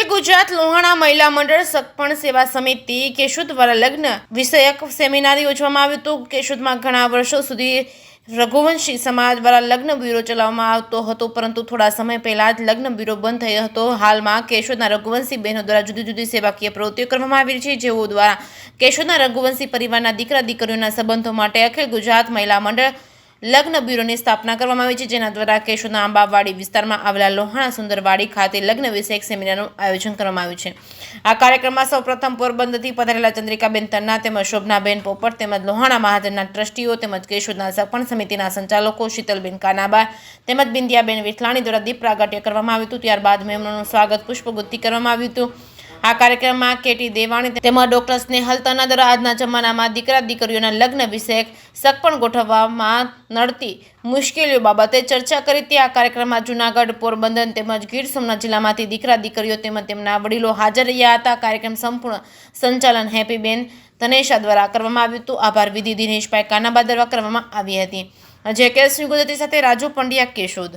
અખિલ ગુજરાત લોહાણા મહિલા મંડળ સગપણ સેવા સમિતિ કેશોદ દ્વારા લગ્ન વિષયક સેમિનાર યોજવામાં આવ્યું હતું। કેશોદમાં ઘણા વર્ષો સુધી રઘુવંશી સમાજ દ્વારા લગ્ન બ્યુરો ચલાવવામાં આવતો હતો, પરંતુ થોડા સમય પહેલા જ લગ્ન બ્યુરો બંધ થયો હતો। હાલમાં કેશોદના રઘુવંશી બહેનો દ્વારા જુદી જુદી સેવાકીય પ્રવૃત્તિઓ કરવામાં આવી રહી છે, જેઓ દ્વારા કેશોદના રઘુવંશી પરિવારના દીકરા દીકરીઓના સંબંધો માટે અખિલ ગુજરાત મહિલા મંડળ લગ્ન બ્યુરોની સ્થાપના કરવામાં આવી છે, જેના દ્વારા કેશોદના આંબાવાડી વિસ્તારમાં આવેલા લોહાણા સુંદરવાડી ખાતે લગ્ન વિષયક સેમિનારનું આયોજન કરવામાં આવ્યું છે। આ કાર્યક્રમમાં સૌપ્રથમ પોરબંદરથી પધારેલા ચંદ્રિકાબેન તન્ના તેમજ શોભનાબેન પોપટ તેમજ લોહાણા મહાજનના ટ્રસ્ટીઓ તેમજ કેશોદના સગપણ સમિતિના સંચાલકો શીતલબેન કાનાબા તેમજ બિંદિયાબેન વિઠલાણી દ્વારા દીપ પ્રાગટ્ય કરવામાં આવ્યું હતું। ત્યારબાદ મહેમાનોનું સ્વાગત પુષ્પગુચ્છથી કરવામાં આવ્યું હતું। આ કાર્યક્રમમાં કેટી દેવાણી તેમજ ડોક્ટર સ્નેહલ તન્ના દ્વારા આજના જમાનામાં દીકરા દીકરીઓના લગ્ન વિષયક સગપણ ગોઠવવામાં નડતી મુશ્કેલીઓ બાબતે ચર્ચા કરી હતી। આ કાર્યક્રમમાં જૂનાગઢ, પોરબંદર તેમજ ગીર સોમનાથ જિલ્લામાંથી દીકરા દીકરીઓ તેમજ તેમના વડીલો હાજર રહ્યા હતા। કાર્યક્રમ સંપૂર્ણ સંચાલન હેપીબેન ધનેશા દ્વારા કરવામાં આવ્યું હતું। આભાર વિધિ દિનેશભાઈ કાનાબા દ્વારા કરવામાં આવી હતી। અજય કેસની ગુજરાતી સાથે રાજુ પંડ્યા, કેશોદ।